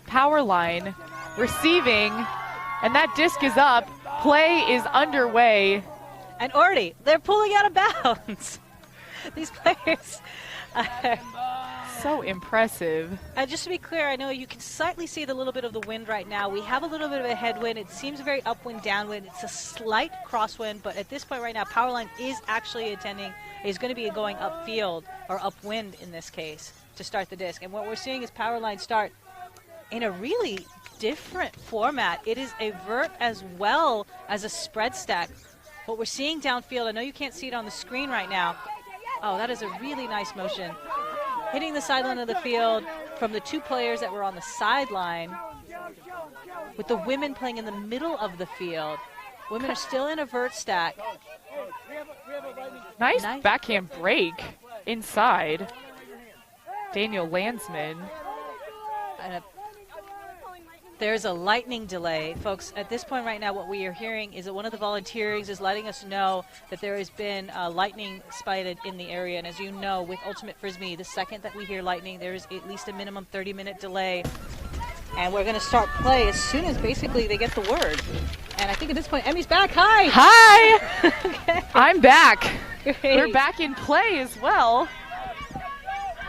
Powerline receiving, and that disc is up. Play is underway. And already, they're pulling out of bounds. These players. So impressive. And just to be clear, I know you can slightly see the little bit of the wind right now. We have a little bit of a headwind. It seems very upwind, downwind. It's a slight crosswind, but at this point right now, Powerline is actually is going to be going upfield, or upwind in this case, to start the disc. And what we're seeing is Powerline start in a really different format. It is a vert as well as a spread stack. What we're seeing downfield, I know you can't see it on the screen right now. Oh, that is a really nice motion. Hitting the sideline of the field from the two players that were on the sideline, with the women playing in the middle of the field. Women are still in a vert stack. Nice backhand break inside. Daniel Landsman. There's a lightning delay. Folks, at this point right now, what we are hearing is that one of the volunteers is letting us know that there has been lightning spotted in the area. And as you know, with Ultimate Frisbee, the second that we hear lightning, there's at least a minimum 30-minute delay. And we're going to start play as soon as basically they get the word. And I think at this point, Emmy's back. Hi! Hi! Okay. I'm back. Great. We're back in play as well.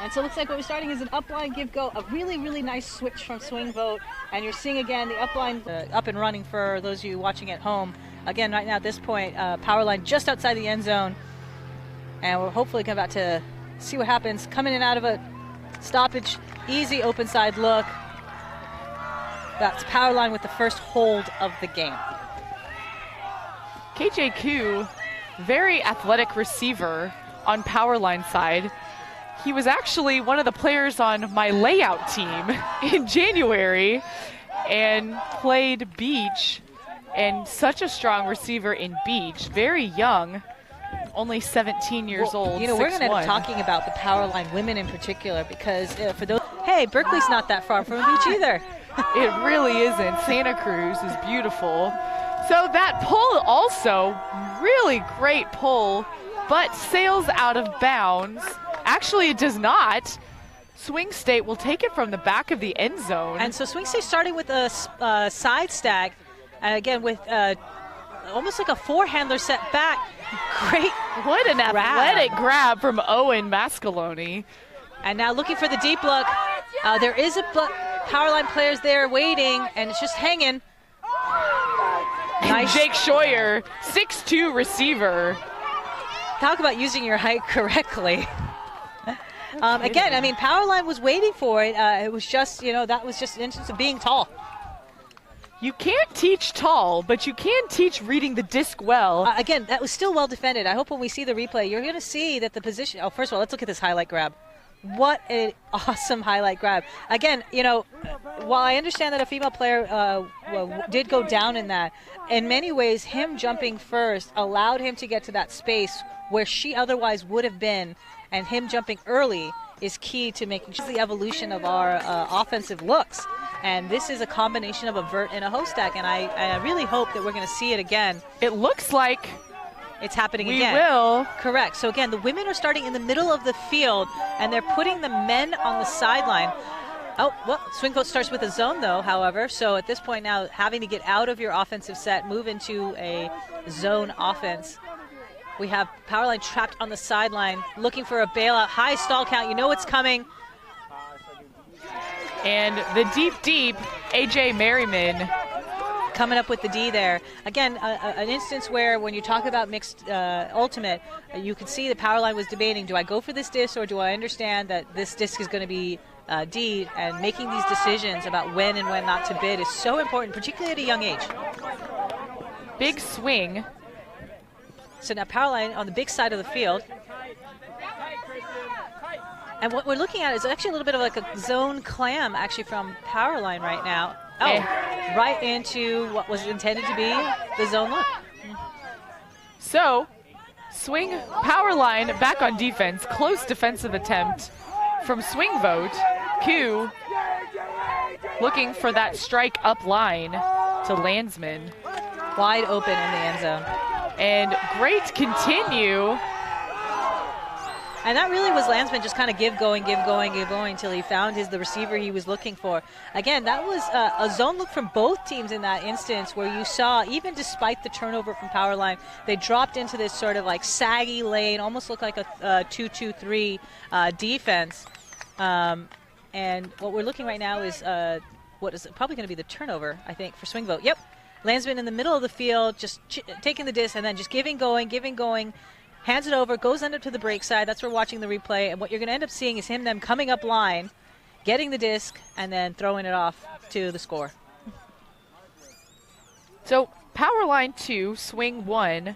And so it looks like what we're starting is an upline give-go, a really, really nice switch from Swingvote. And you're seeing again the upline up and running for those of you watching at home. Again, right now at this point, Powerline just outside the end zone. And we're hopefully about to see what happens. Coming in out of a stoppage, easy open side look. That's Powerline with the first hold of the game. KJ Koo, very athletic receiver on Powerline side. He was actually one of the players on my layout team in January and played beach, and such a strong receiver in beach, very young, only 17 years old. You know, we're going to end up talking about the Powerline women in particular because for those, hey, Berkeley's not that far from a beach either. It really isn't. Santa Cruz is beautiful. So that pull also, really great pull, but sails out of bounds. Actually, it does not. Swing State will take it from the back of the end zone. And so Swing State starting with a side stack, again with almost like a four-handler set back. Great. What an athletic grab from Owen Mascaloni. And now looking for the deep look. There is a Powerline players there waiting, and it's just hanging. Nice. Jake Scheuer, 6'2" receiver. Talk about using your height correctly. Again, I mean, Powerline was waiting for it. It was just, you know, that was just an instance of being tall. You can't teach tall, but you can teach reading the disc well. Again, that was still well defended. I hope when we see the replay, you're going to see that the position. Oh, first of all, let's look at this highlight grab. What an awesome highlight grab. Again, you know, while I understand that a female player did go down in that, in many ways, him jumping first allowed him to get to that space where she otherwise would have been, and him jumping early is key to making sure the evolution of our offensive looks. And this is a combination of a vert and a host stack, and I really hope that we're going to see it again. It looks like it's happening again. We will. Correct. So again, the women are starting in the middle of the field, and they're putting the men on the sideline. Oh, well, Swingvote starts with a zone, though, however. So at this point now, having to get out of your offensive set, move into a zone offense. We have Powerline trapped on the sideline, looking for a bailout. High stall count. You know it's coming. And the deep, AJ Merriman. Coming up with the D there. Again, an instance where when you talk about mixed ultimate, you can see the Powerline was debating, do I go for this disc or do I understand that this disc is going to be D'd, and making these decisions about when and when not to bid is so important, particularly at a young age. Big swing. So now Powerline on the big side of the field. And what we're looking at is actually a little bit of like a zone clam actually from Powerline right now. Oh, right into what was intended to be the zone look. So, swing Powerline back on defense. Close defensive attempt from Swingvote. Q looking for that strike up line to Landsman. Wide open in the end zone. And great continue And that really was Landsman just kind of give going until he found the receiver he was looking for. Again, that was a zone look from both teams in that instance where you saw, even despite the turnover from Powerline, they dropped into this sort of like saggy lane, almost looked like a 2-2-3 defense. And what we're looking right now is what is probably going to be the turnover, I think, for Swingvote. Yep. Landsman in the middle of the field, just taking the disc and then just giving going, hands it over, goes under to the break side. That's where we're watching the replay. And what you're going to end up seeing is them coming up line, getting the disc, and then throwing it off to the score. So Powerline 2, Swing 1.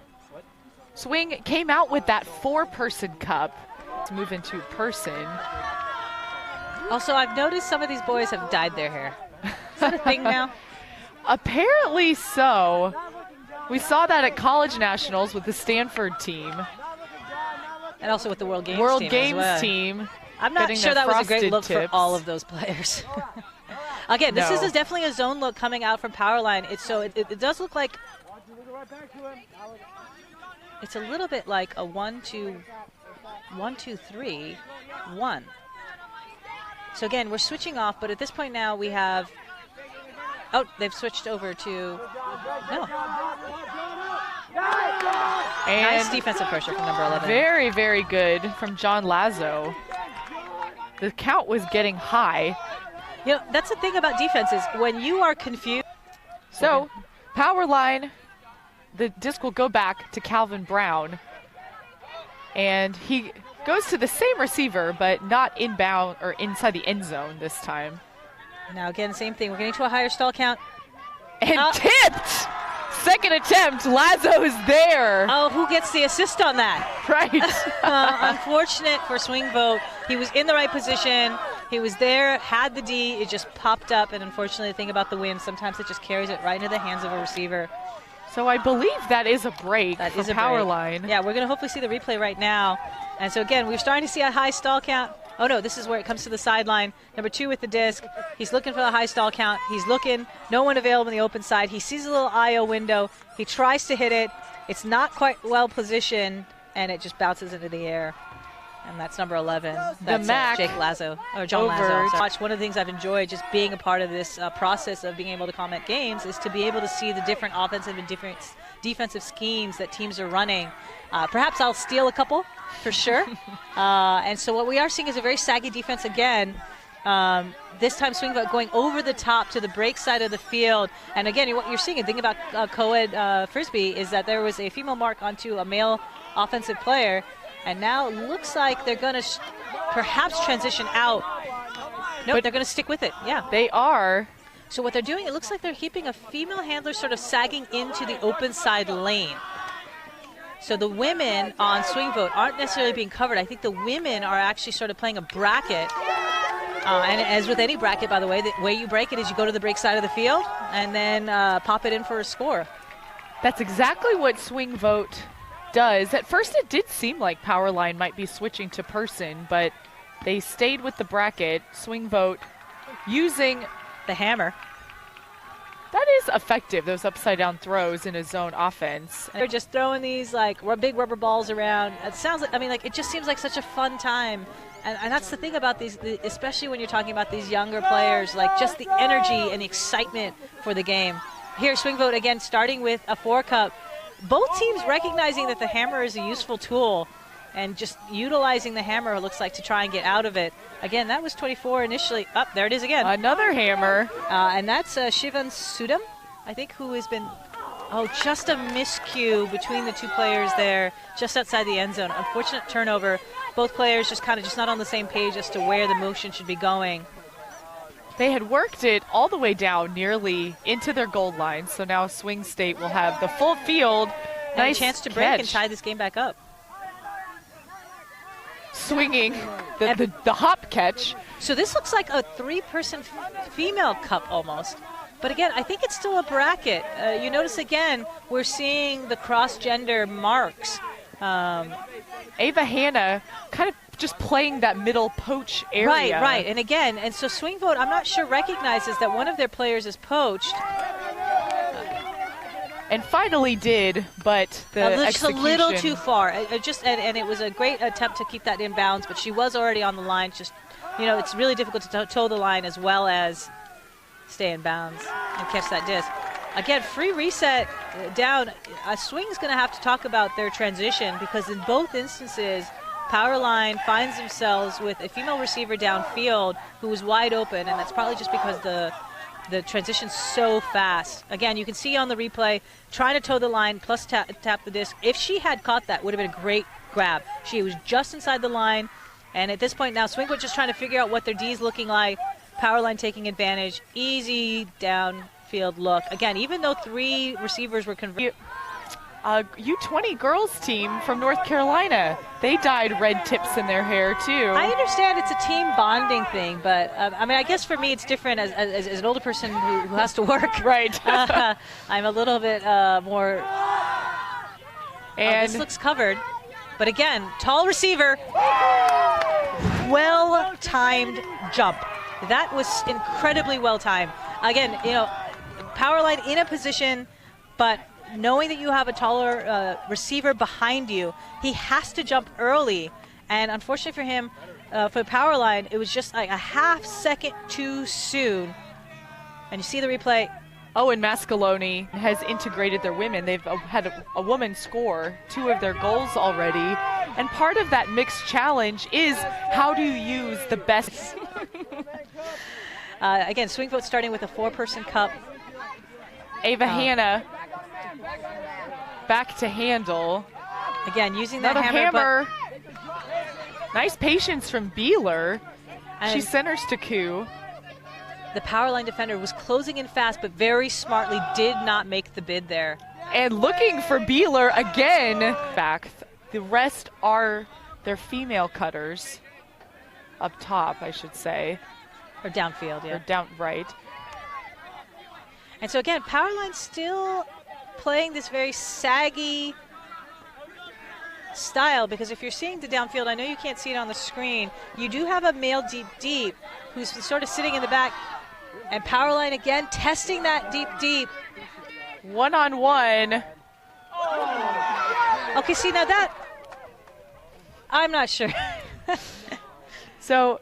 Swing came out with that 4-person cup to move into person. Also, I've noticed some of these boys have dyed their hair. Is that a thing now? Apparently so. We saw that at College Nationals with the Stanford team. And also with the World Games team. I'm not sure that was a great look for all of those players. Again, this is definitely a zone look coming out from Powerline. It does look like it's a little bit like a 1-2-3-1. So again, we're switching off, but at this point now we have. Oh, they've switched over to no. And nice defensive pressure from number 11. Very, very good from John Lazo. The count was getting high. You know, that's the thing about defenses. When you are confused. So, Powerline, the disc will go back to Calvin Brown. And he goes to the same receiver, but not inbound or inside the end zone this time. Now, again, same thing. We're getting to a higher stall count. And tipped! Second attempt, Lazo is there. Oh, who gets the assist on that? Right. Unfortunate for Swingvote. He was in the right position. He was there, had the D. It just popped up. And unfortunately, the thing about the wind, sometimes it just carries it right into the hands of a receiver. So I believe that is a break for Powerline. Yeah, we're going to hopefully see the replay right now. And so, again, we're starting to see a high stall count. Oh, no, this is where it comes to the sideline. Number 2 with the disc. He's looking for the high stall count. He's looking. No one available in the open side. He sees a little IO window. He tries to hit it. It's not quite well positioned, and it just bounces into the air. And that's number 11. That's Jake Lazo, or John Lazo. Watch, one of the things I've enjoyed just being a part of this process of being able to comment games is to be able to see the different offensive and different defensive schemes that teams are running. Perhaps I'll steal a couple, for sure. And so what we are seeing is a very saggy defense again. This time Swingvote going over the top to the break side of the field. And again, what you're seeing, the thing about co-ed Frisbee is that there was a female mark onto a male offensive player. And now it looks like they're going to perhaps transition out. Nope, they're going to stick with it. Yeah, they are. So what they're doing, it looks like they're keeping a female handler sort of sagging into the open side lane. So the women on Swingvote aren't necessarily being covered. I think the women are actually sort of playing a bracket. And as with any bracket, by the way you break it is you go to the break side of the field and then pop it in for a score. That's exactly what Swingvote does. At first it did seem like Powerline might be switching to person, but they stayed with the bracket. Swingvote using the hammer. That is effective, those upside down throws in a zone offense. They're just throwing these like big rubber balls around. It sounds like, I mean, like it just seems like such a fun time. And that's the thing about these, especially when you're talking about these younger players, like just the energy and the excitement for the game. Here, Swingvote again starting with a 4-cup. Both teams recognizing that the hammer is a useful tool and just utilizing the hammer, it looks like, to try and get out of it. Again, that was 24 initially. Up, there it is again. Another hammer. And that's Shivan Sudam, I think, who has been, just a miscue between the two players there, just outside the end zone. Unfortunate turnover. Both players just kind of not on the same page as to where the motion should be going. They had worked it all the way down nearly into their goal line, so now Swing State will have the full field. Nice a chance to break and tie this game back up. Swinging the hop catch. So this looks like a 3-person female cup almost. But again, I think it's still a bracket. You notice again, we're seeing the cross-gender marks. Ava Hanna kind of just playing that middle poach area. Right. And again, and so Swingvote, I'm not sure, recognizes that one of their players is poached. and finally did, but the execution. Just a little too far. And it was a great attempt to keep that in bounds, but she was already on the line. Just, you know, it's really difficult to toe the line as well as stay in bounds and catch that disc. Again, free reset down. Swing's going to have to talk about their transition, because in both instances, Powerline finds themselves with a female receiver downfield who was wide open, and that's probably just because the transition's so fast. Again, you can see on the replay, trying to toe the line plus tap the disc. If she had caught that, would have been a great grab. She was just inside the line, and at this point now, Swingvote just trying to figure out what their D's looking like. Powerline taking advantage. Easy downfield look. Again, even though 3 receivers were converted. U20 girls team from North Carolina. They dyed red tips in their hair too. I understand it's a team bonding thing, but I mean, I guess for me it's different as an older person who has to work. Right. I'm a little bit more. And this looks covered, but again, tall receiver, well-timed jump. That was incredibly well-timed. Again, you know, Powerline in a position, but knowing that you have a taller receiver behind you, he has to jump early. And unfortunately for him, for Powerline, it was just like a half second too soon. And you see the replay. Oh, and Mascaloni has integrated their women. They've had a woman score 2 of their goals already. And part of that mixed challenge is how do you use the best. Again, Swingvote starting with a 4-person cup. Ava Hanna back to handle. Again, using that hammer. Nice patience from Beeler. She centers to Koo. The Powerline defender was closing in fast, but very smartly did not make the bid there. And looking for Beeler again. Back. The rest are their female cutters. Up top, I should say. Or downfield, yeah. Or down, right. And so again, Powerline still playing this very saggy style, because if you're seeing the downfield, I know you can't see it on the screen, you do have a male deep who's sort of sitting in the back, and Powerline again testing that deep. One-on-one. Okay, see now that, I'm not sure. So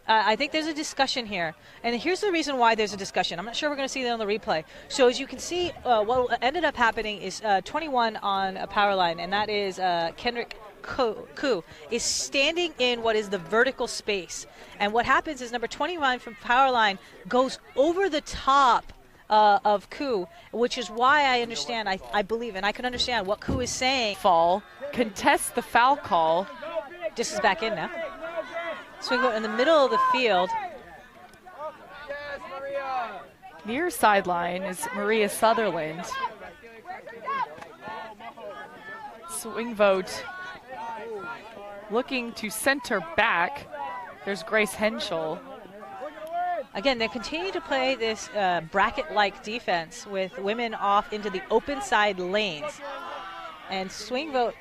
I think there's a discussion here. And here's the reason why there's a discussion. I'm not sure we're going to see that on the replay. So as you can see, what ended up happening is 21 on a Powerline, and that is Kendrick Koo, is standing in what is the vertical space. And what happens is number 21 from Powerline goes over the top of Koo, which is why I understand, I believe, and I can understand what Koo is saying. Fall, contest the foul call. This is back in now. Swingvote in the middle of the field. Near sideline is Maria Sutherland. Swingvote looking to center back. There's Grace Henschel. Again, they continue to play this bracket-like defense with women off into the open side lanes. And Swingvote,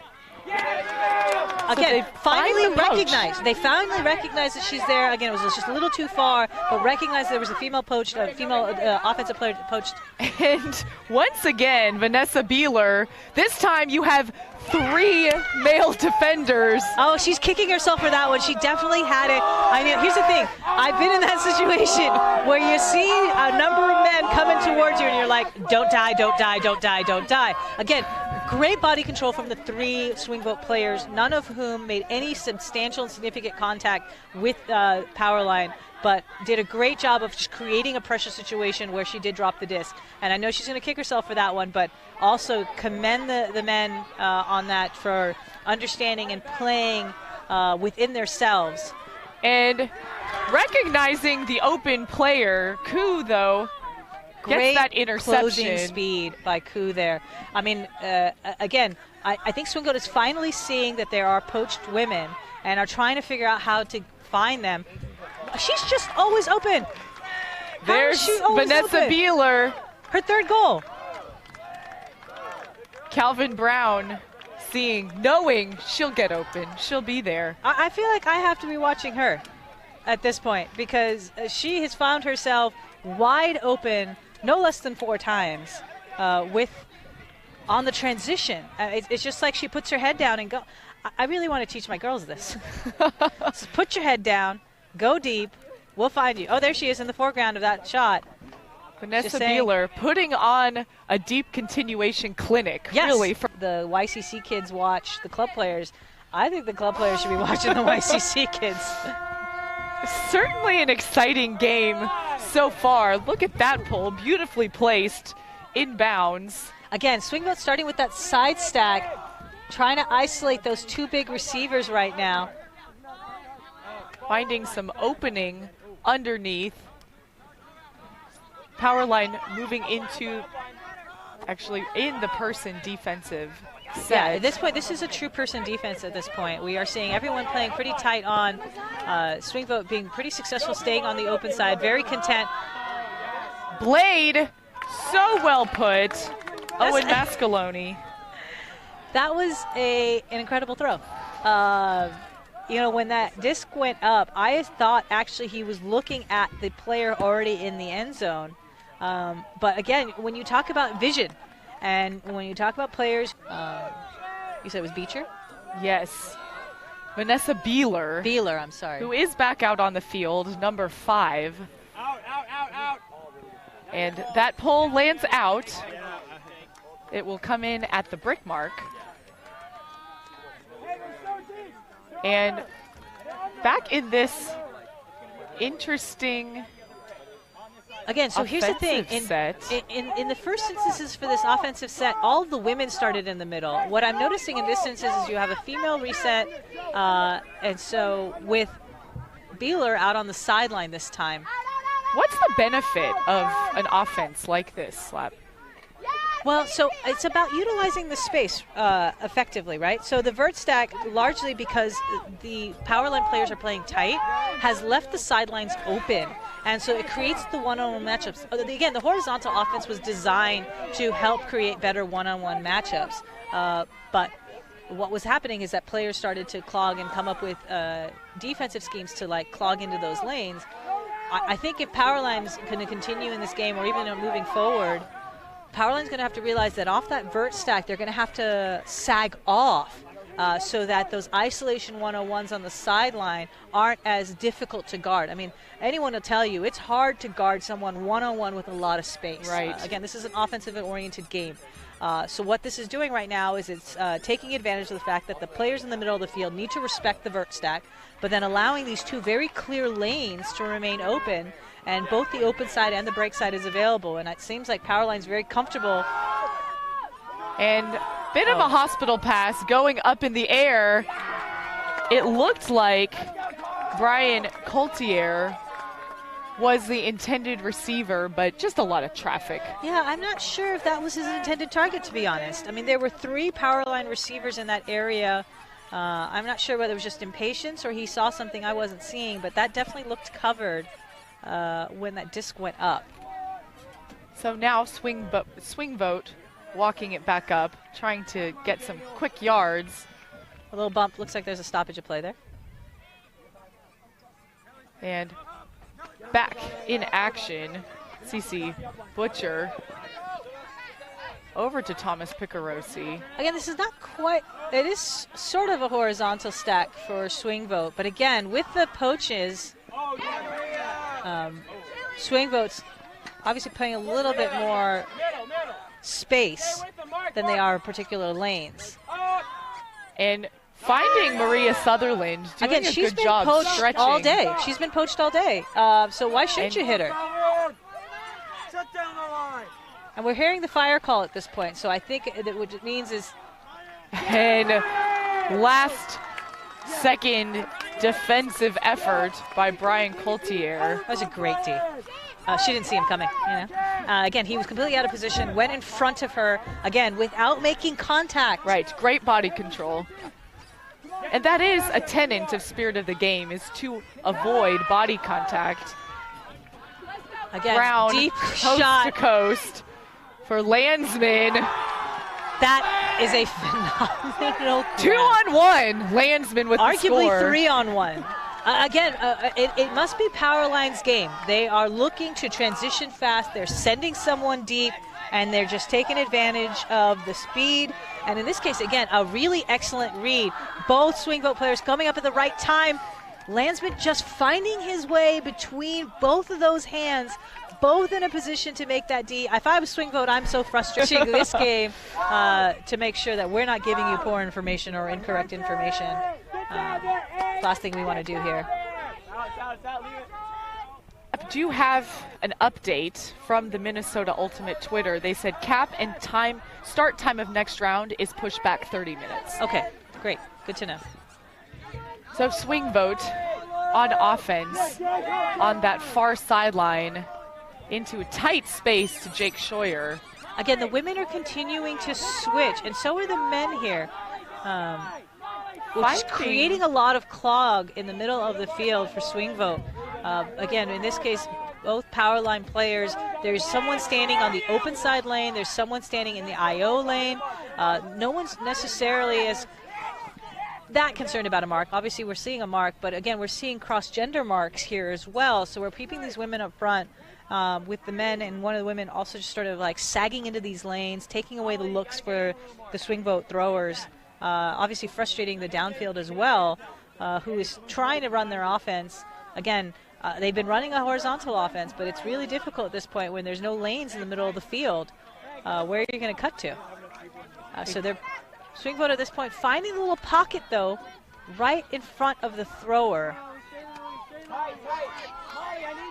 again, finally recognized. They finally recognized that she's there. Again, it was just a little too far, but recognized there was a female poached, offensive player poached. And once again, Vanessa Beeler. This time you have 3 male defenders. Oh, she's kicking herself for that one. She definitely had it. I mean, here's the thing. I've been in that situation where you see a number of men coming towards you and you're like, don't die, don't die, don't die, don't die. Again, great body control from the 3 Swingvote players, none of whom made any substantial and significant contact with Powerline, but did a great job of just creating a pressure situation where she did drop the disc. And I know she's going to kick herself for that one, but also commend the men on that for understanding and playing within themselves. And recognizing the open player, Koo, though, Great gets that interception. Closing speed by Koo there. I mean, again, I think Swingvote is finally seeing that there are poached women and are trying to figure out how to find them. She's just always open. There's Vanessa Beeler. Her 3rd goal. Calvin Brown knowing she'll get open. She'll be there. I feel like I have to be watching her at this point because she has found herself wide open no less than 4 times with on the transition. It's just like she puts her head down and go. I really want to teach my girls this. So put your head down, go deep, we'll find you. Oh, there she is in the foreground of that shot. Vanessa Beeler putting on a deep continuation clinic. Yes. Really. The YCC kids watch the club players. I think the club players should be watching the YCC kids. Certainly an exciting game so far. Look at that pole, beautifully placed, inbounds. Again, Swingvote starting with that side stack, trying to isolate those two big receivers right now. Finding some opening underneath. Powerline moving into, actually in the person defensive set. Yeah, at this point, this is a true person defense at this point. We are seeing everyone playing pretty tight on. Swingvote being pretty successful, staying on the open side, very content. Blade, so well put. Owen Mascaloni. That was an incredible throw. You know, when that disc went up, I thought actually he was looking at the player already in the end zone. But again, when you talk about vision and when you talk about players, you said it was Beecher? Yes. Vanessa Beeler. Beeler, I'm sorry. Who is back out on the field, number 5. Out. And that pole lands out. It will come in at the brick mark. And back in this interesting again, so here's the thing. In the first instances for this offensive set, all of the women started in the middle. What I'm noticing in this instance is you have a female reset, and so with Beeler out on the sideline this time. What's the benefit of an offense like this, Slap? Well, so it's about utilizing the space effectively, right? So the vert stack, largely because the Powerline players are playing tight, has left the sidelines open. And so it creates the one-on-one matchups. Again, the horizontal offense was designed to help create better one-on-one matchups. But what was happening is that players started to clog and come up with defensive schemes to like clog into those lanes. I think if Powerline's going to continue in this game or even moving forward, Powerline's going to have to realize that off that vert stack, they're going to have to sag off so that those isolation 101s on the sideline aren't as difficult to guard. I mean, anyone will tell you it's hard to guard someone one-on-one with a lot of space. Right. Again, this is an offensive-oriented game. So what this is doing right now is it's taking advantage of the fact that the players in the middle of the field need to respect the vert stack, but then allowing these two very clear lanes to remain open, and both the open side and the break side is available. And it seems like Powerline's very comfortable. And bit of a hospital pass going up in the air. It looked like Brian Coultier was the intended receiver, but just a lot of traffic. Yeah, I'm not sure if that was his intended target, to be honest. I mean, there were 3 Powerline receivers in that area. I'm not sure whether it was just impatience or he saw something I wasn't seeing, but that definitely looked covered when that disc went up. So now Swingvote walking it back up, trying to get some quick yards. A little bump. Looks like there's a stoppage of play there. And back in action, CC Butcher over to Thomas Picarosi. Again, this is not quite, it is sort of a horizontal stack for Swingvote, but again, with the poaches, Swingvote's obviously playing a little bit more space than they are particular lanes. And finding Maria Sutherland doing again, a good job stretching. All day. She's been poached all day. So why shouldn't you hit her? Shut down the line. And we're hearing the fire call at this point. So I think that what it means is. And last second defensive effort by Brian Coultier. That was a great D. She didn't see him coming. You know? Again, he was completely out of position, went in front of her, again, without making contact. Right, great body control. And that is a tenet of Spirit of the Game, is to avoid body contact. Again, Brown, deep coast shot. to coast for Landsman. That is a phenomenal 2-on-1, Landsman with the score. Arguably 3-on-1. Again, it must be Powerline's game. They are looking to transition fast. They're sending someone deep, and they're just taking advantage of the speed. And in this case, again, a really excellent read. Both swing vote players coming up at the right time. Landsman just finding his way between both of those hands, both in a position to make that D. If I was swing vote, I'm so frustrating this game to make sure that we're not giving you poor information or incorrect information. Last thing we want to do here. Do you have an update from the Minnesota Ultimate Twitter? They said cap and start time of next round is pushed back 30 minutes. Okay, great. Good to know. So swing vote on offense on that far sideline into a tight space to Jake Scheuer. Again, the women are continuing to switch, and so are the men here. Which is creating a lot of clog in the middle of the field for swing vote. Again, in this case, both Powerline players, there's someone standing on the open side lane, there's someone standing in the IO lane. No one's necessarily as that concerned about a mark. Obviously, we're seeing a mark, but again, we're seeing cross-gender marks here as well. So we're keeping these women up front with the men, and one of the women also just sort of like sagging into these lanes, taking away the looks for the swing vote throwers. Obviously frustrating the downfield as well, who is trying to run their offense. Again, they've been running a horizontal offense, but it's really difficult at this point when there's no lanes in the middle of the field. Where are you going to cut to? So they're swing vote at this point, finding the little pocket, though, right in front of the thrower.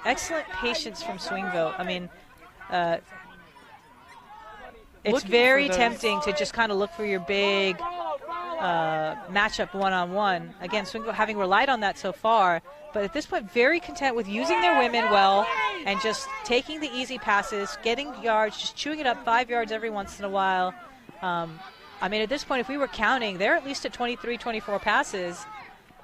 Excellent patience from swing vote. I mean, it's very tempting to just kind of look for your big matchup one-on-one. Again, swing vote having relied on that so far, but at this point very content with using their women well and just taking the easy passes, getting yards, just chewing it up 5 yards every once in a while. I mean, at this point, if we were counting, they're at least at 23, 24 passes.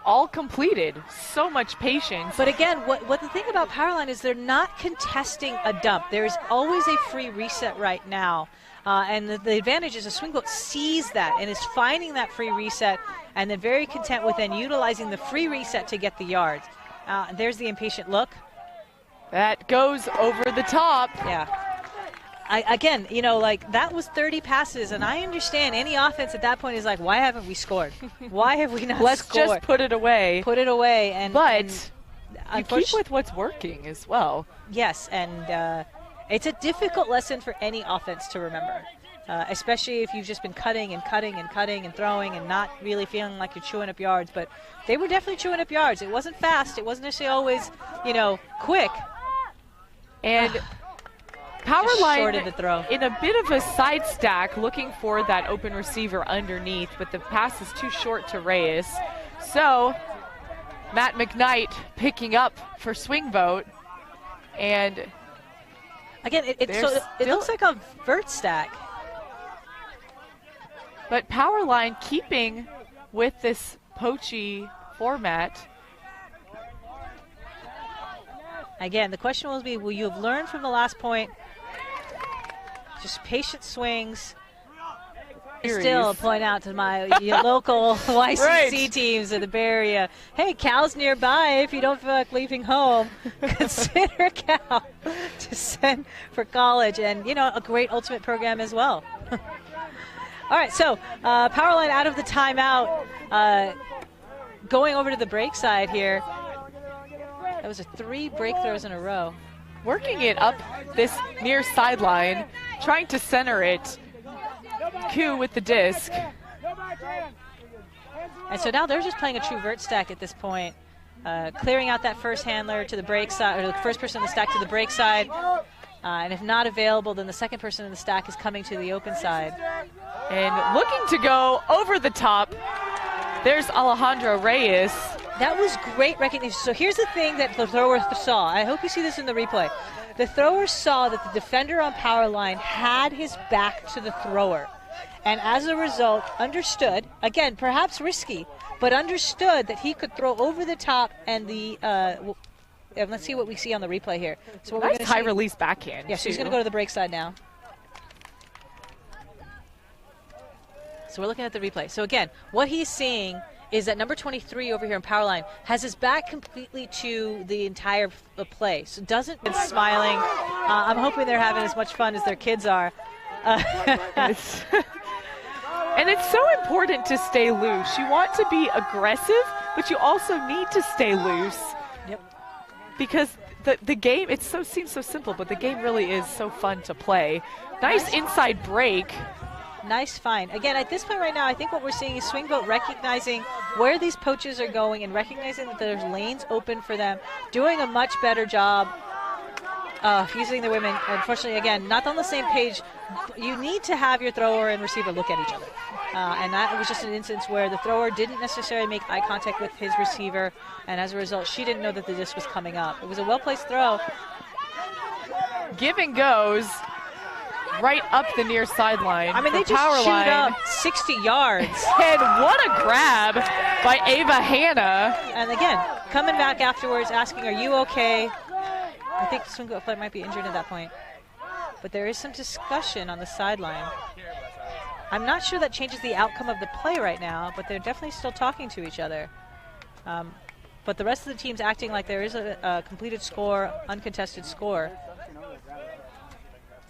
All completed. So much patience. But again, what the thing about Powerline is they're not contesting a dump. There's always a free reset right now. And the advantage is a swing vote sees that and is finding that free reset, and then very content with then utilizing the free reset to get the yards. There's the impatient look. That goes over the top. Yeah. Again, you know, like that was 30 passes, and I understand any offense at that point is like, why haven't we scored? Why have we not Let's scored? just put it away. Put it away. But you keep with what's working as well. Yes, and it's a difficult lesson for any offense to remember, especially if you've just been cutting and cutting and cutting and throwing and not really feeling like you're chewing up yards. But they were definitely chewing up yards. It wasn't fast. It wasn't necessarily always, you know, quick. And Powerline in a bit of a side stack, looking for that open receiver underneath, but the pass is too short to Reyes. So Matt McKnight picking up for swing vote, and again, it looks like a vert stack. But Powerline keeping with this poachy format. Again, the question will be, will you have learned from the last point? Just patient swings. Still point out to my local YCC teams in the Bay Area, hey, Cal's nearby. If you don't feel like leaving home, consider Cal to send for college, and, you know, a great ultimate program as well. All right, so Powerline out of the timeout, going over to the break side here. That was 3 break throws in a row. Working it up this near sideline, trying to center it. Q with the disc. And so now they're just playing a true vert stack at this point. Clearing out that first handler to the break side, or the first person in the stack to the break side. And if not available, then the second person in the stack is coming to the open side. And looking to go over the top. There's Alejandro Reyes. That was great recognition. So here's the thing that the thrower saw. I hope you see this in the replay. The thrower saw that the defender on Powerline had his back to the thrower. And as a result, understood, again, perhaps risky, but understood that he could throw over the top, and the let's see what we see on the replay here. So what nice high release backhand. Yeah, so he's going to go to the break side now. So we're looking at the replay. So again, what he's seeing is that number 23 over here in Powerline has his back completely to the entire play. So doesn't been smiling. I'm hoping they're having as much fun as their kids are. And it's so important to stay loose. You want to be aggressive, but you also need to stay loose. Yep. Because the game, seems so simple, but the game really is so fun to play. Nice inside break. Nice find. Again, at this point right now, I think what we're seeing is Swingvote recognizing where these poaches are going and recognizing that there's lanes open for them, doing a much better job of using the women. Unfortunately, again, not on the same page. You need to have your thrower and receiver look at each other. And that was just an instance where the thrower didn't necessarily make eye contact with his receiver, and as a result, she didn't know that the disc was coming up. It was a well-placed throw. Give and goes right up the near sideline. I mean, they just shoot up 60 yards. And what a grab by Ava Hanna. And again, coming back afterwards, asking, are you okay? I think Swingvote might be injured at that point. But there is some discussion on the sideline. I'm not sure that changes the outcome of the play right now, but they're definitely still talking to each other. But the rest of the team's acting like there is a completed score, uncontested score.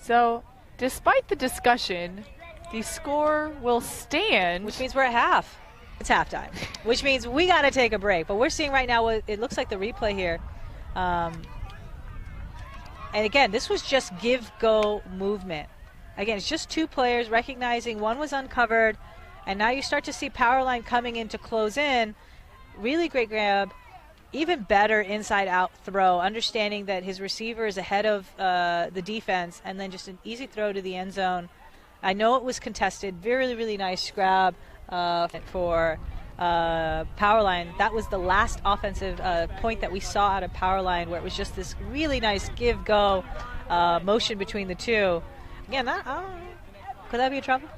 So, despite the discussion, the score will stand. Which means we're at half. It's halftime, which means we got to take a break. But we're seeing right now, it looks like the replay here. And again, this was just give-go movement. Again, it's just two players recognizing one was uncovered, and now you start to see Powerline coming in to close in. Really great grab, even better inside-out throw, understanding that his receiver is ahead of the defense, and then just an easy throw to the end zone. I know it was contested. Really, really nice grab for Powerline. That was the last offensive point that we saw out of Powerline, where it was just this really nice give-go motion between the two. Again, could that be a trouble?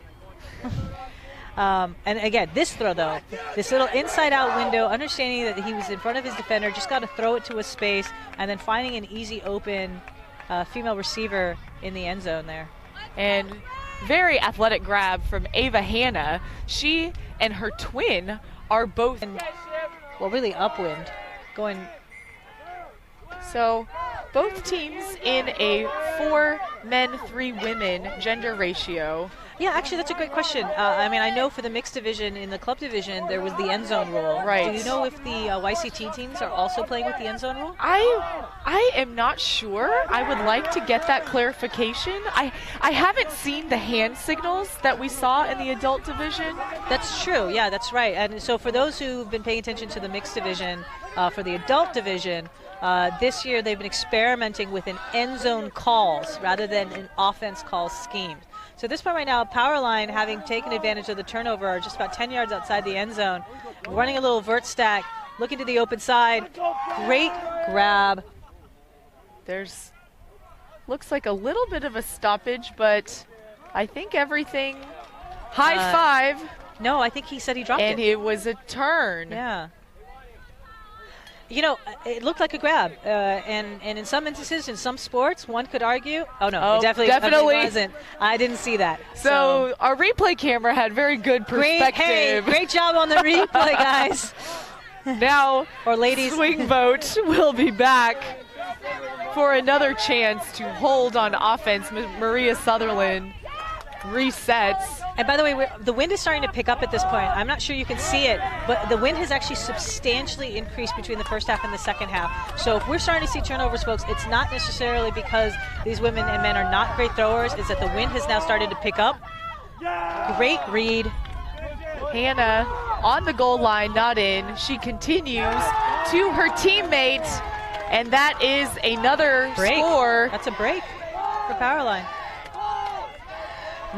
And again, this throw, though, this little inside-out window, understanding that he was in front of his defender, just got to throw it to a space, and then finding an easy open female receiver in the end zone there. And very athletic grab from Ava Hanna. She and her twin are both, well, really upwind, going. So both teams in a 4 men, 3 women gender ratio. Yeah, actually, that's a great question. I mean, I know for the mixed division, in the club division, there was the end zone rule. Right. Do you know if the YCT teams are also playing with the end zone rule? I am not sure. I would like to get that clarification. I haven't seen the hand signals that we saw in the adult division. That's true. Yeah, that's right. And so for those who've been paying attention to the mixed division, for the adult division, this year they've been experimenting with an end zone calls rather than an offense call scheme. So at this point right now, Powerline, having taken advantage of the turnover, are just about 10 yards outside the end zone, running a little vert stack, looking to the open side. Great grab. There's looks like a little bit of a stoppage, but I think everything high five. No, I think he said he dropped and it. And it was a turn. Yeah. You know, it looked like a grab, and in some instances, in some sports, one could argue. Oh no, it definitely wasn't. I didn't see that. So our replay camera had very good perspective. Great job on the replay, guys. Now, or ladies, Swingvote will be back for another chance to hold on offense. Maria Sutherland resets. And by the way, the wind is starting to pick up at this point. I'm not sure you can see it, but the wind has actually substantially increased between the first half and the second half. So if we're starting to see turnovers, folks, it's not necessarily because these women and men are not great throwers. It's that the wind has now started to pick up. Great read. Hanna on the goal line, not in. She continues to her teammate, and that is another score. That's a break for Powerline.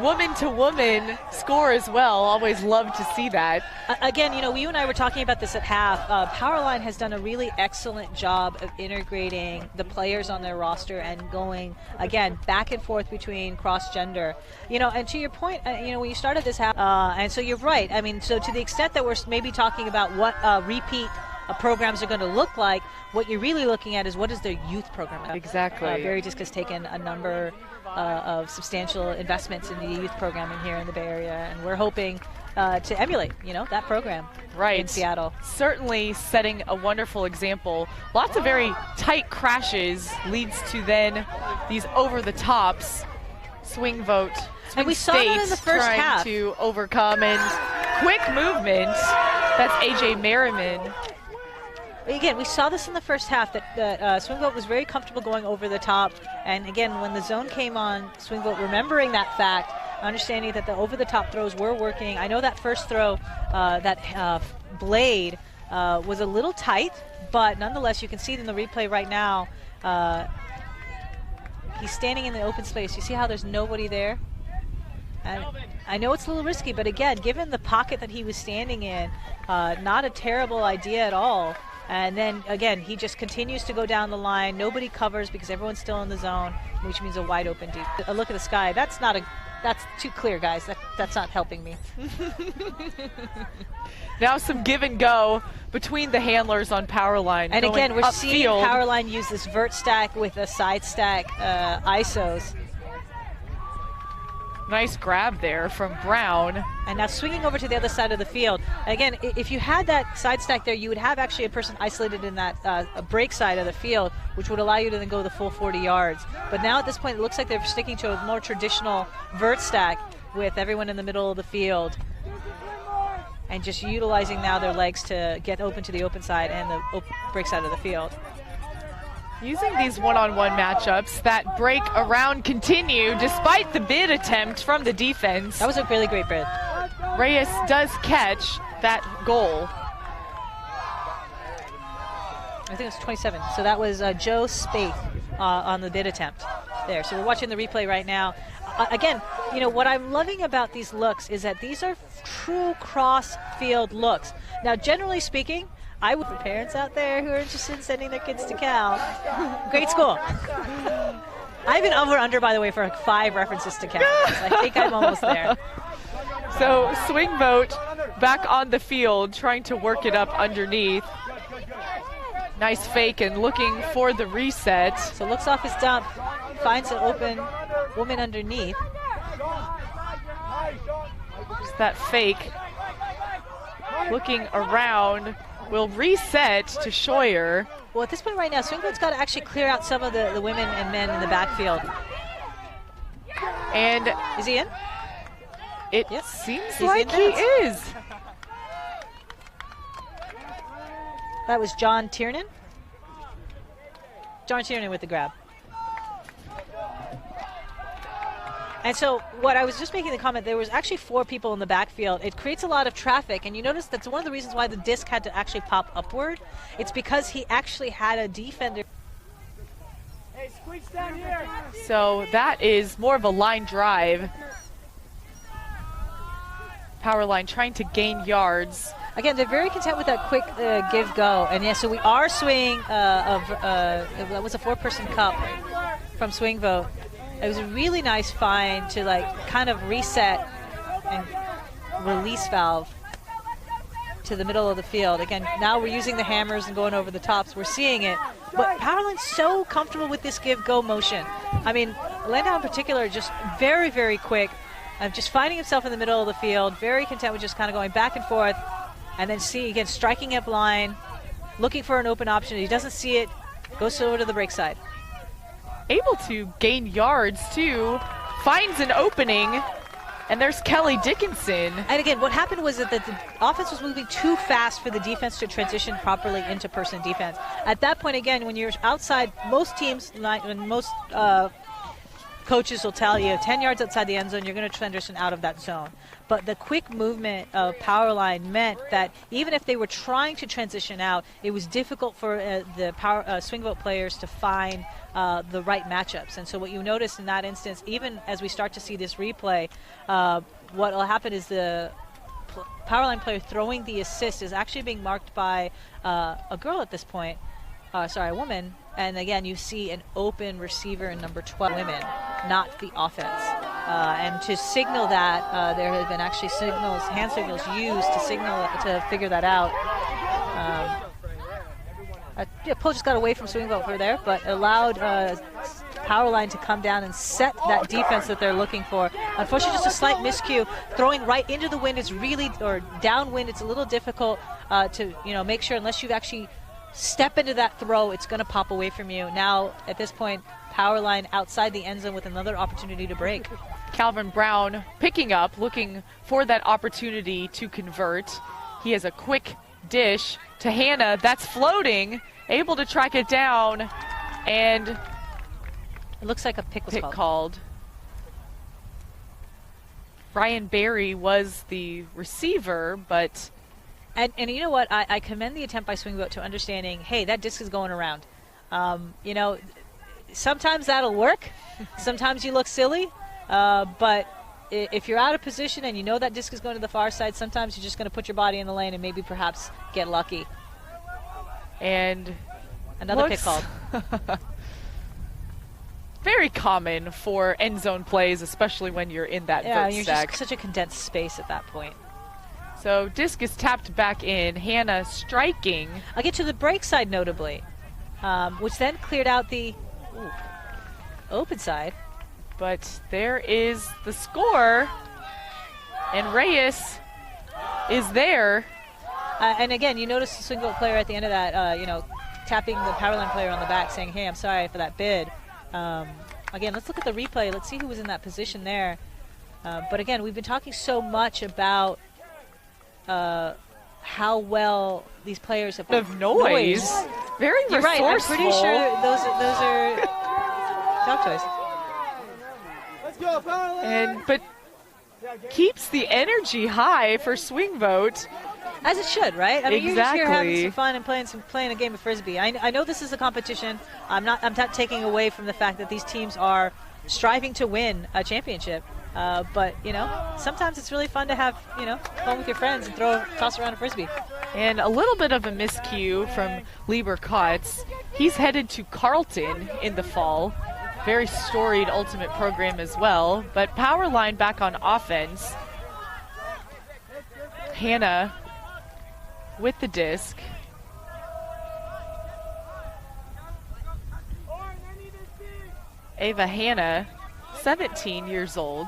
Woman-to-woman score as well. Always love to see that. Again, you know, you and I were talking about this at half. Powerline has done a really excellent job of integrating the players on their roster and going, again, back and forth between cross-gender. You know, and to your point, you know, when you started this half, and so you're right. I mean, so to the extent that we're maybe talking about what repeat programs are going to look like, what you're really looking at is what is their youth program. Exactly. Barry Disc has taken a number of substantial investments in the youth programming here in the Bay Area, and we're hoping to emulate, that program in Seattle. Certainly setting a wonderful example. Lots of very tight crashes leads to then these over-the-tops. Swingvote, and we saw that in the first trying half. to overcome, and quick movement. That's AJ Merriman. Again, we saw this in the first half that Swingvote was very comfortable going over the top. And again, when the zone came on, Swingvote remembering that fact, understanding that the over-the-top throws were working. I know that first throw, that blade was a little tight, but nonetheless, you can see it in the replay right now. He's standing in the open space. You see how there's nobody there? And I know it's a little risky, but again, given the pocket that he was standing in, not a terrible idea at all. And then, again, he just continues to go down the line. Nobody covers because everyone's still in the zone, which means a wide open deep. A look at the sky. That's too clear, guys. That's not helping me. Now some give and go between the handlers on Powerline. And again, we're seeing upfield. Powerline use this vert stack with a side stack ISOs. Nice grab there from Brown. And now swinging over to the other side of the field. Again, if you had that side stack there, you would have actually a person isolated in that break side of the field, which would allow you to then go the full 40 yards. But now at this point, it looks like they're sticking to a more traditional vert stack with everyone in the middle of the field. And just utilizing now their legs to get open to the open side and the break side of the field. Using these one-on-one matchups, that break around continue despite the bid attempt from the defense. That was a really great bid. Reyes does catch that goal. I think it was 27. So that was Joe Spaeth on the bid attempt there. So we're watching the replay right now. Again, what I'm loving about these looks is that these are true cross-field looks. Now, generally speaking, I would, for parents out there who are interested in sending their kids to Cal, great school. I've been over/under, by the way, for 5 references to Cal. I think I'm almost there. So Swingvote back on the field, trying to work it up underneath. Nice fake and looking for the reset. So looks off his dump, finds an open woman underneath. Just that fake. Looking around. Will reset to Scheuer. Well, at this point right now, Swingvote's got to actually clear out some of the women and men in the backfield. And is he in? It yep. Seems like he is. That was John Tiernan. John Tiernan with the grab. And so what I was just making the comment, there was actually 4 people in the backfield. It creates a lot of traffic, and you notice that's one of the reasons why the disc had to actually pop upward. It's because he actually had a defender. Hey, squeeze down here. So that is more of a line drive. Powerline trying to gain yards. Again, they're very content with that quick give-go. And yeah, so we are swinging that was a 4-person cup from Swingvote. It was a really nice find to kind of reset and release valve to the middle of the field. Again, now we're using the hammers and going over the tops. We're seeing it. But Powerline's so comfortable with this give-go motion. I mean, Landau in particular, just very, very quick. Just finding himself in the middle of the field, very content with just kind of going back and forth. And then again, striking up line, looking for an open option. He doesn't see it, goes over to the break side. Able to gain yards too, finds an opening, and there's Kelly Dickinson. And again, what happened was that the offense was moving too fast for the defense to transition properly into person defense. At that point, again, when you're outside, most teams, and most coaches will tell you 10 yards outside the end zone, you're going to transition out of that zone. But the quick movement of Powerline meant that even if they were trying to transition out, it was difficult for the Swingvote players to find the right matchups. And so what you notice in that instance, even as we start to see this replay, what will happen is the Powerline player throwing the assist is actually being marked by a girl at this point, a woman. And again, you see an open receiver in number 12 women, not the offense. And to signal that, there have been actually hand signals used to signal to figure that out. Poe just got away from Swingvote for there, but allowed Powerline to come down and set that defense that they're looking for. Unfortunately, just a slight miscue. Throwing right into the wind is really, or downwind, it's a little difficult to, make sure, unless you actually step into that throw, it's going to pop away from you. Now, at this point, Powerline outside the end zone with another opportunity to break. Calvin Brown picking up, looking for that opportunity to convert. He has a quick dish to Hannah. That's floating, able to track it down, and it looks like a pick was called. Ryan Berry was the receiver, but... And you know what? I commend the attempt by Swingvote to understanding, hey, that disc is going around. Sometimes that'll work. Sometimes you look silly. But if you're out of position and you know that disc is going to the far side, sometimes you're just going to put your body in the lane and maybe perhaps get lucky. And another pick called. Very common for end zone plays, especially when you're in that vert you're stack. just such a condensed space at that point. So disc is tapped back in. Hannah striking. I'll get to the break side notably, which then cleared out the open side. But there is the score, and Reyes is there. And again, you notice the Swingvote player at the end of that, tapping the Powerline player on the back saying, hey, I'm sorry for that bid. Again, let's look at the replay. Let's see who was in that position there. But again, we've been talking so much about how well these players have... Of noise. Very You're resourceful. right. I'm pretty sure those are dog toys. But keeps the energy high for Swingvote. As it should, right? I mean, exactly. You're just here having some fun and playing a game of Frisbee. I know this is a competition. I'm not taking away from the fact that these teams are striving to win a championship. But, sometimes it's really fun to have, fun with your friends and toss around a Frisbee. And a little bit of a miscue from Lieber Kotz. He's headed to Carleton in the fall. Very storied ultimate program as well. But Powerline back on offense. Hannah with the disc. Ava Hannah, 17 years old.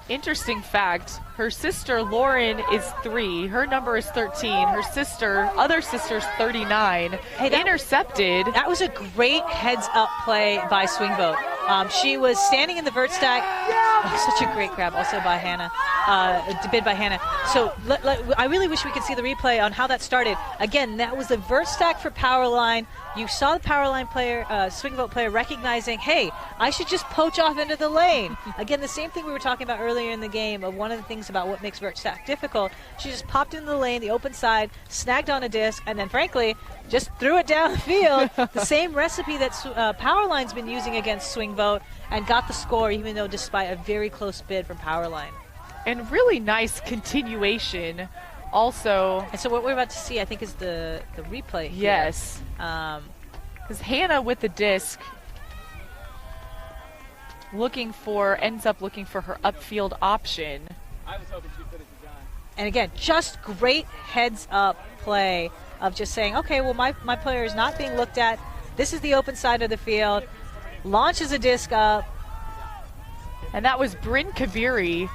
Interesting fact, her sister Lauren is 3. Her number is 13. Her other sister's 39. Hey, intercepted. That was a great heads-up play by Swingvote. She was standing in the vert stack. Oh, such a great grab also by Hannah. Bid by Hannah. So I really wish we could see the replay on how that started. Again, that was the vert stack for Powerline. You saw the Powerline player, Swingvote player, recognizing, hey, I should just poach off into the lane. Again, the same thing we were talking about earlier in the game of one of the things about what makes vert stack difficult. She just popped into the lane, the open side, snagged on a disc, and then frankly, just threw it down the field. The same recipe that Powerline's been using against Swingvote, and got the score, even though despite a very close bid from Powerline. And really nice continuation also. And so what we're about to see, I think, is the replay here. Yes. Because Hannah with the disc ends up looking for her upfield option. I was hoping she'd put it to John. And again, just great heads-up play of just saying, okay, well, my player is not being looked at. This is the open side of the field. Launches a disc up. And that was Bryn Kaviri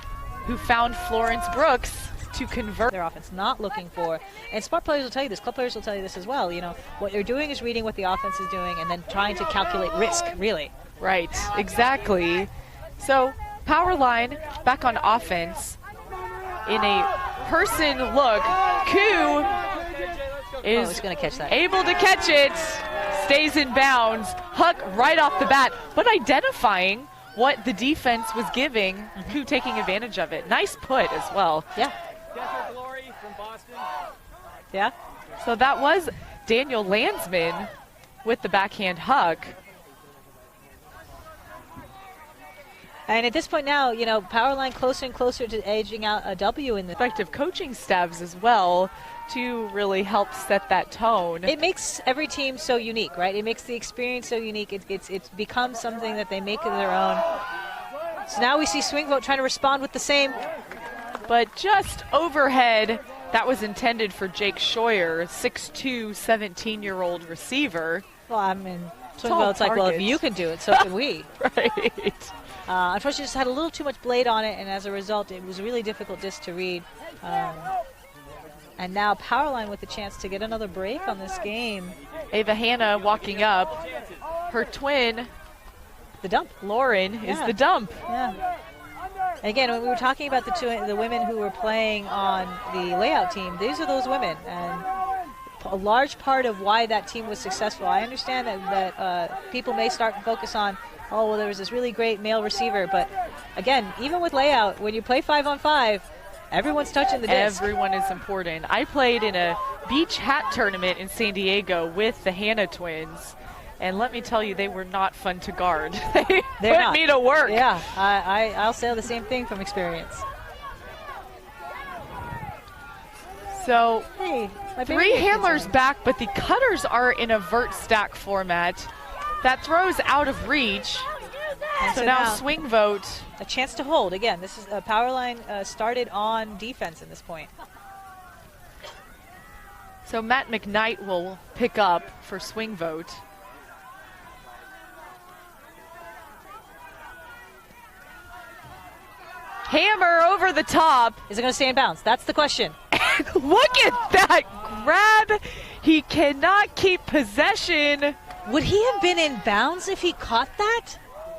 who found Florence Brooks to convert. Their offense not looking for. And smart players will tell you this. Club players will tell you this as well. What they're doing is reading what the offense is doing and then trying to calculate risk, really. Right, exactly. So Powerline back on offense in a person look. Koo is going to catch that. Able to catch it. Stays in bounds. Huck right off the bat, but identifying what the defense was giving, Koo taking advantage of it. Nice put as well. Yeah. Desert Glory from Boston. Yeah. So that was Daniel Landsman with the backhand Huck. And at this point now, Powerline closer and closer to edging out a W in the Effective coaching staffs as well to really help set that tone. It makes every team so unique, right? It makes the experience so unique. It's become something that they make of their own. So now we see Swingvote trying to respond with the same. But just overhead, that was intended for Jake Scheuer, 6'2", 17-year-old receiver. Well, I mean, Swingvote's like, well, if you can do it, so can we. Right. Unfortunately, just had a little too much blade on it, and as a result, it was a really difficult disc to read. And now Powerline with the chance to get another break on this game. Ava Hanna walking up. Her twin, The dump. Lauren, is the dump. Yeah. And again, when we were talking about the women who were playing on the layout team, these are those women. And a large part of why that team was successful, I understand that people may start to focus on, oh, well, there was this really great male receiver. But again, even with layout, when you play 5-on-5, everyone's touching the disc. Everyone is important. I played in a beach hat tournament in San Diego with the Hanna twins. And let me tell you, they were not fun to guard. They put me to work. Yeah, I'll say the same thing from experience. So, hey, 3 handlers back, but the cutters are in a vert stack format. That throws out of reach. And so now Swingvote. A chance to hold. Again, this is Powerline started on defense at this point. So Matt McKnight will pick up for Swingvote. Hammer over the top. Is it going to stay in bounds? That's the question. Look at that grab. He cannot keep possession. Would he have been in bounds if he caught that?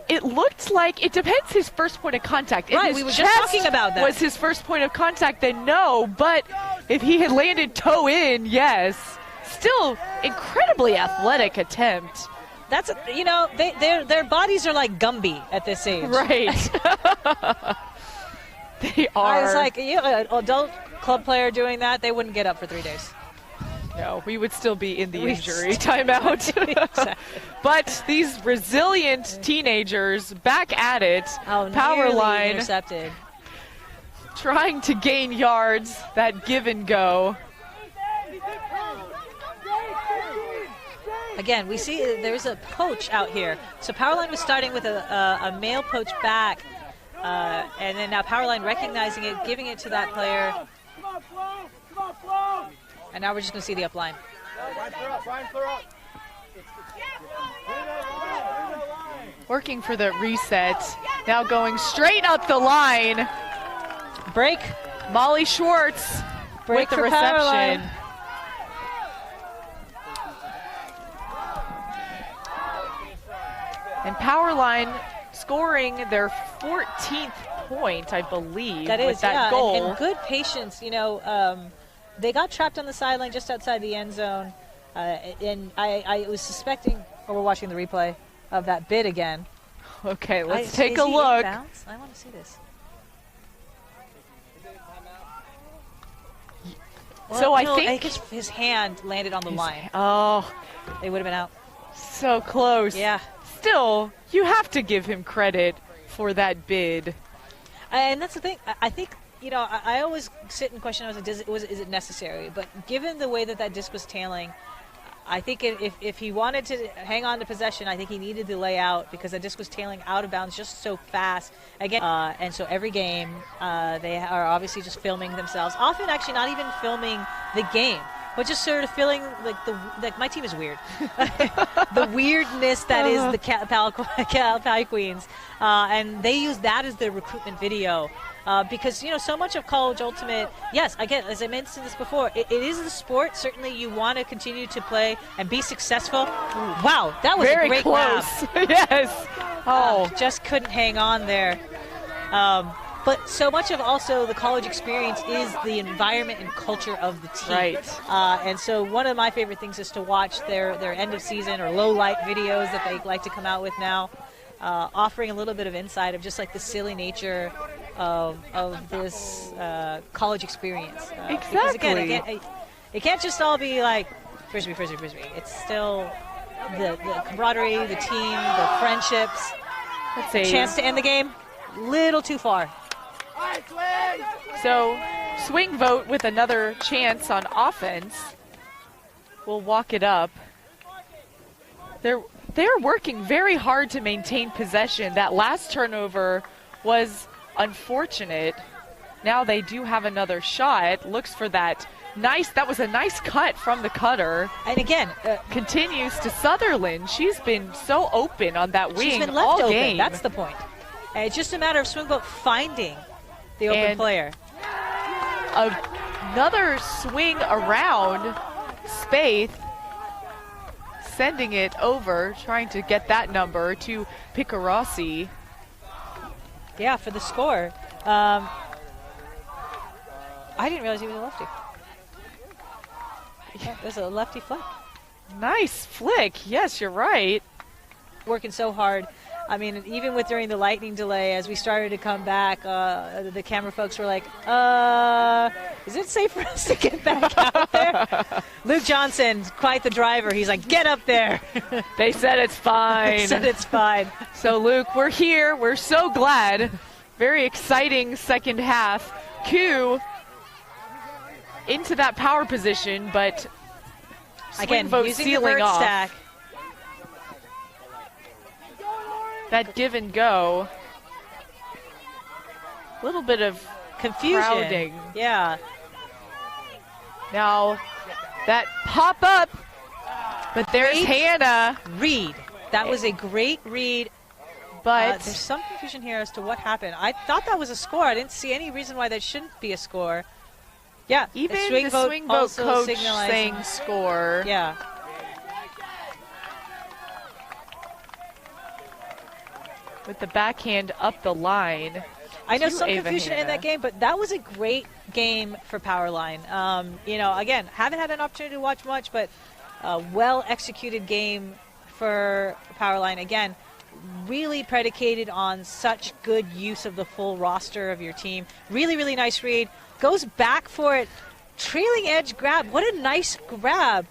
It looked like, it depends his first point of contact. Right, if we were his just chest talking about that. was his first point of contact, then no. But if he had landed toe in, yes. Still, incredibly athletic attempt. That's, their bodies are like Gumby at this age. Right. They are. I was like, an adult club player doing that, they wouldn't get up for 3 days. No, we would still be in the injury timeout. Exactly. But these resilient teenagers back at it. Powerline intercepted. Trying to gain yards, that give and go. Again, we see there's a poach out here. So Powerline was starting with a male poach back. And then now Powerline recognizing it, giving it to that player. And now we're just going to see the up line. Working for the reset. Now going straight up the line. Break. Molly Schwartz Break with the for reception. Powerline. And Powerline scoring their 14th point, I believe, that is, with that goal. And good patience. They got trapped on the sideline just outside the end zone. And I was suspecting, or we're watching the replay, of that bid again. Okay, let's take a look. I want to see this. So I think his hand landed on the line. Oh, They would have been out. so close. Yeah. Still, you have to give him credit for that bid. And that's the thing. I think, I always sit and question, is it necessary? But given the way that disc was tailing, I think if he wanted to hang on to possession, I think he needed to lay out because the disc was tailing out of bounds just so fast. Again, and so every game, they are obviously just filming themselves. Often actually not even filming the game, but just sort of feeling like my team is weird. The weirdness that is the Cal Pally Queens. And they use that as their recruitment video. Because, so much of College Ultimate, yes, again, as I mentioned this before, it is the sport. Certainly you want to continue to play and be successful. Wow, that was very a great close. grab. Yes. Just couldn't hang on there. But so much of also the college experience is the environment and culture of the team. Right. And so one of my favorite things is to watch their end of season or low light videos that they like to come out with now, offering a little bit of insight of just like the silly nature of this college experience. Exactly. Because again, it can't just all be like frisbee, frisbee, frisbee. It's still the camaraderie, the team, the friendships. That's a chance to end the game. Little too far. So, Swingvote with another chance on offense will walk it up. They're working very hard to maintain possession. That last turnover was unfortunate. Now they do have another shot. Looks for that Nice. That was a nice cut from the cutter. And again, Continues to Sutherland. She's been so open on that wing she's been left all open. game. That's the point. And it's just a matter of Swingvote finding the open And player. Another swing around Spaeth, sending it over, trying to get that number to Picarossi. Yeah, for the score. I didn't realize he was a lefty. Yeah, there's a lefty flick. Nice flick. Yes, you're right. Working so hard. I mean, even with during the lightning delay, as we started to come back, the camera folks were like, is it safe for us to get back out there? Luke Johnson, quite the driver. He's like, get up there. They said it's fine. They said it's fine. So, Luke, we're here. We're so glad. Very exciting second half. Q into that power position, but Again, Swingvote using the sealing bird off. stack. That give and go. A little bit of Confusion. crowding. Yeah. Now, that pop up, but there's Great Hannah. Read. That was a great read. But There's some confusion here as to what happened. I thought that was a score. I didn't see any reason why that shouldn't be a score. Yeah, even the Swingvote Swingvote also coach signalizing- saying score. Yeah. With the backhand up the line. I know to some Ava confusion in Hannah. that game, but that was a great game for Powerline. You know, again, haven't had an opportunity to watch much, but a well-executed game for Powerline. Again, really predicated on such good use of the full roster of your team. Really, really nice read. Goes back for it. Trailing edge grab. What a nice grab.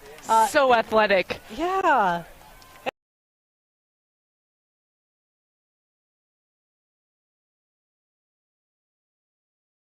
So athletic. Yeah.